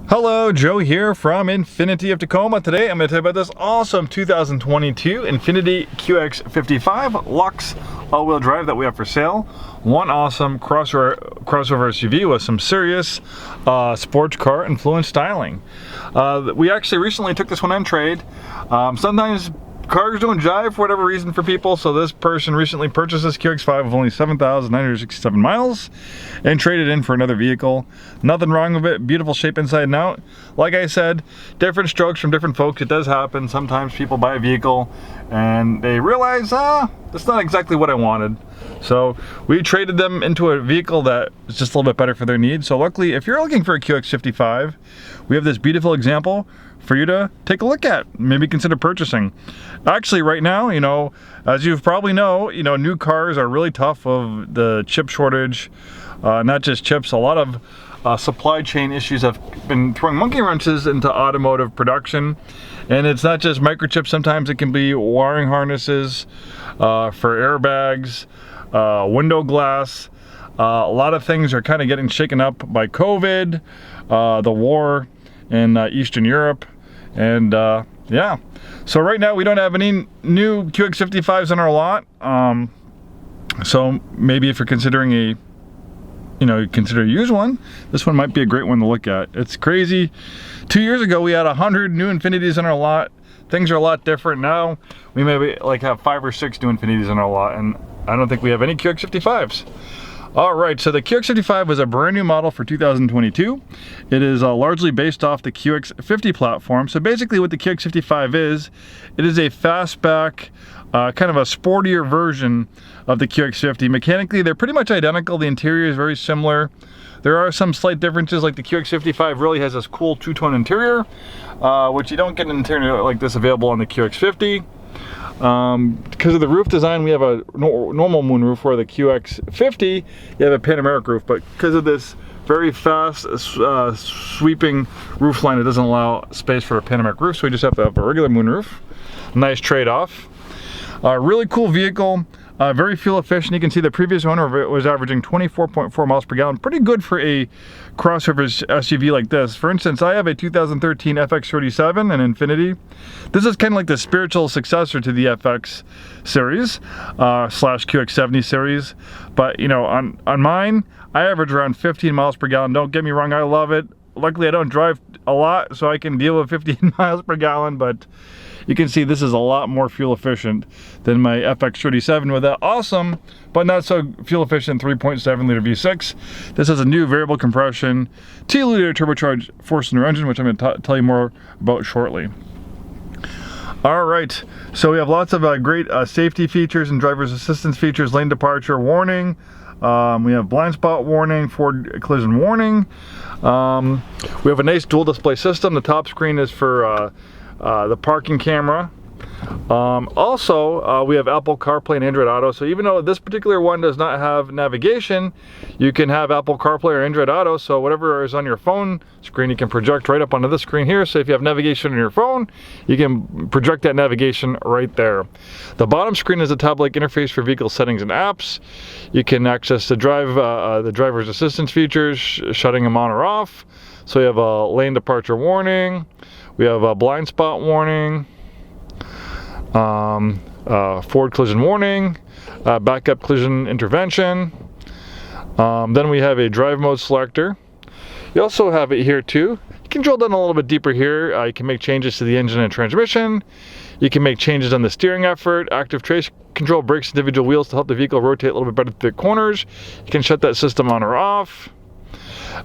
Hello, Joe here from Infiniti of Tacoma. Today I'm going to tell you about this awesome 2022 Infiniti QX55 LUXE all-wheel drive that we have for sale. One awesome crossover SUV with some serious sports car influenced styling. We actually recently took this one on trade. Sometimes cars don't jive for whatever reason for people, so this person recently purchased this QX5 with only 7,967 miles and traded in for another vehicle. Nothing wrong with it, beautiful shape inside and out. Like I said, different strokes from different folks. It does happen. Sometimes people buy a vehicle and they realize, that's not exactly what I wanted. So we traded them into a vehicle that is just a little bit better for their needs. So luckily, if you're looking for a QX55, we have this beautiful example for you to take a look at, maybe consider purchasing. Actually, right now, as you probably know, new cars are really tough of the chip shortage. Not just chips, a lot of supply chain issues have been throwing monkey wrenches into automotive production. And it's not just microchips, sometimes it can be wiring harnesses for airbags, window glass. A lot of things are kind of getting shaken up by COVID, the war in Eastern Europe, and yeah. So right now we don't have any new QX55s in our lot. So maybe if you're considering consider a used one, this one might be a great one to look at. It's crazy. 2 years ago we had 100 new Infinitis in our lot. Things are a lot different now. We maybe have 5 or 6 new Infinitis in our lot, and I don't think we have any QX55s. Alright, so the QX55 was a brand new model for 2022. It is largely based off the QX50 platform. So basically what the QX55 is, it is a fastback, kind of a sportier version of the QX50. Mechanically, they're pretty much identical. The interior is very similar. There are some slight differences, like the QX55 really has this cool two-tone interior, which you don't get an interior like this available on the QX50. Because of the roof design, we have a normal moonroof, where the QX50 you have a panoramic roof, but because of this very fast sweeping roof line, it doesn't allow space for a panoramic roof, so we just have to have a regular moonroof. Nice trade-off. Really cool vehicle. Very fuel efficient. You can see the previous owner of it was averaging 24.4 miles per gallon. Pretty good for a crossover SUV like this. For instance, I have a 2013 FX37, an Infiniti. This is kind of like the spiritual successor to the FX series slash QX70 series. But on mine, I average around 15 miles per gallon. Don't get me wrong, I love it. Luckily, I don't drive a lot, so I can deal with 15 miles per gallon, but you can see this is a lot more fuel efficient than my FX37 with that awesome, but not so fuel efficient 3.7 liter V6. This has a new variable compression, 2 liter turbocharged 4-cylinder engine, which I'm going to tell you more about shortly. Alright, so we have lots of great safety features and driver's assistance features, lane departure warning. We have blind spot warning, forward collision warning. We have a nice dual display system. The top screen is for the parking camera. Also, we have Apple CarPlay and Android Auto. So even though this particular one does not have navigation, you can have Apple CarPlay or Android Auto. So whatever is on your phone screen, you can project right up onto this screen here. So if you have navigation on your phone, you can project that navigation right there. The bottom screen is a tab-like interface for vehicle settings and apps. You can access the driver's assistance features, shutting them on or off. So you have a lane departure warning. We have a blind spot warning, forward collision warning, backup collision intervention. Then we have a drive mode selector. You also have it here too. You can drill down a little bit deeper here. You can make changes to the engine and transmission. You can make changes on the steering effort. Active trace control brakes individual wheels to help the vehicle rotate a little bit better through the corners. You can shut that system on or off.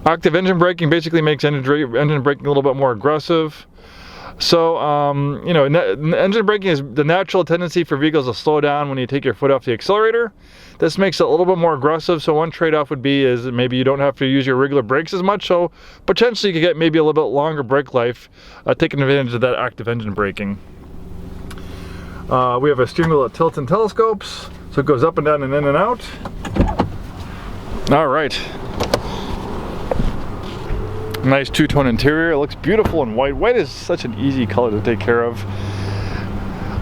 Active engine braking basically makes engine braking a little bit more aggressive. So, engine braking is the natural tendency for vehicles to slow down when you take your foot off the accelerator. This makes it a little bit more aggressive. So one trade-off would be is maybe you don't have to use your regular brakes as much. So potentially you could get maybe a little bit longer brake life, taking advantage of that active engine braking. We have a steering wheel that tilts and telescopes, so it goes up and down and in and out. All right. Nice two-tone interior. It looks beautiful in white. White is such an easy color to take care of.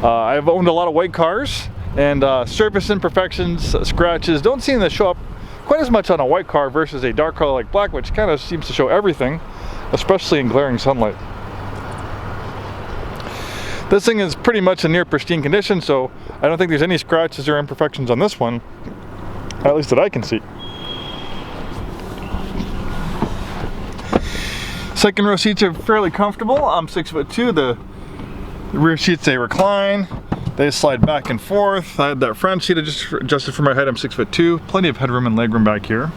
I've owned a lot of white cars, and surface imperfections, scratches don't seem to show up quite as much on a white car versus a dark color like black, which kind of seems to show everything. especially in glaring sunlight. This thing is pretty much in near pristine condition, so I don't think there's any scratches or imperfections on this one, at least that I can see. Second row seats are fairly comfortable. I'm 6'2". The rear seats, they recline. They slide back and forth. I had that front seat adjusted for my height. I'm 6'2". Plenty of headroom and legroom back here.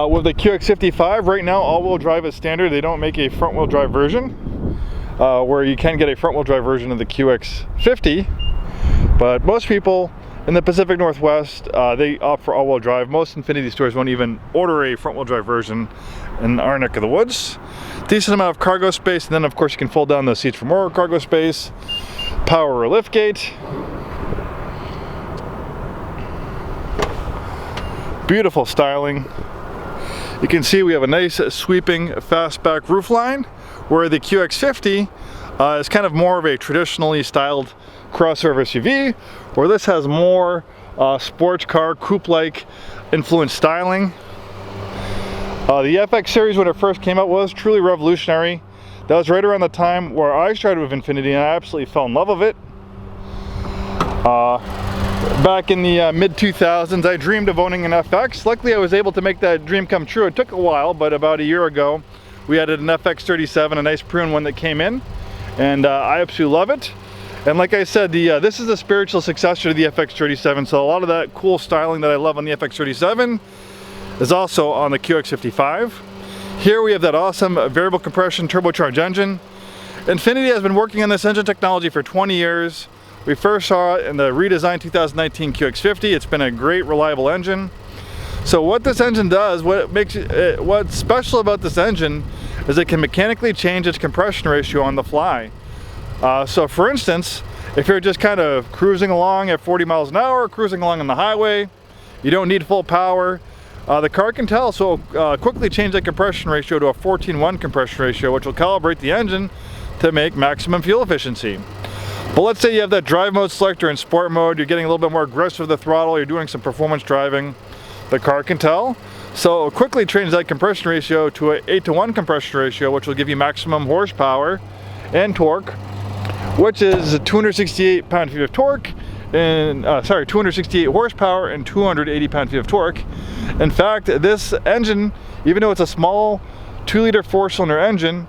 With the QX55, right now all-wheel drive is standard. They don't make a front-wheel drive version, where you can get a front-wheel drive version of the QX50, but most people in the Pacific Northwest, they opt for all-wheel drive. Most Infiniti stores won't even order a front-wheel drive version in our neck of the woods. Decent amount of cargo space, and then of course you can fold down those seats for more cargo space. Power lift gate. Beautiful styling. You can see we have a nice sweeping fastback roofline, where the QX50 is kind of more of a traditionally styled crossover SUV, where this has more sports car coupe-like influenced styling. The FX series, when it first came out, was truly revolutionary. That was right around the time where I started with Infiniti, and I absolutely fell in love with it. Back in the mid-2000s, I dreamed of owning an FX. Luckily, I was able to make that dream come true. It took a while, but about a year ago, we added an FX37, a nice prune one that came in, and I absolutely love it. And like I said, this is the spiritual successor to the FX37, so a lot of that cool styling that I love on the FX37 is also on the QX55. Here we have that awesome variable compression turbocharged engine. Infiniti has been working on this engine technology for 20 years. We first saw it in the redesigned 2019 QX50. It's been a great, reliable engine. So what this engine does, what's special about this engine is it can mechanically change its compression ratio on the fly. So for instance, if you're just kind of cruising along at 40 miles an hour, cruising along on the highway, you don't need full power, the car can tell, so quickly change that compression ratio to a 14:1 compression ratio, which will calibrate the engine to make maximum fuel efficiency. But let's say you have that drive mode selector in sport mode, you're getting a little bit more aggressive with the throttle, you're doing some performance driving, the car can tell. So it'll quickly change that compression ratio to an 8:1 compression ratio, which will give you maximum horsepower and torque, which is 268 pound-feet of torque, and 268 horsepower and 280 pound-feet of torque. In fact, this engine, even though it's a small 2-liter 4-cylinder engine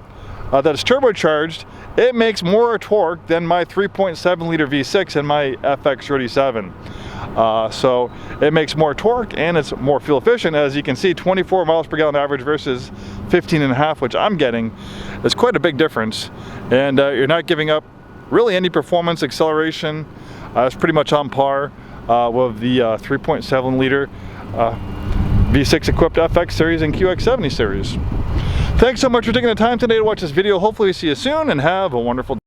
that is turbocharged, it makes more torque than my 3.7-liter V6 in my FX37. So it makes more torque and it's more fuel efficient. As you can see, 24 miles per gallon average versus 15.5, which I'm getting, is quite a big difference. And you're not giving up really any performance. Acceleration is pretty much on par with the 3.7-liter V6 equipped FX series and QX70 series. Thanks so much for taking the time today to watch this video. Hopefully we see you soon, and have a wonderful day.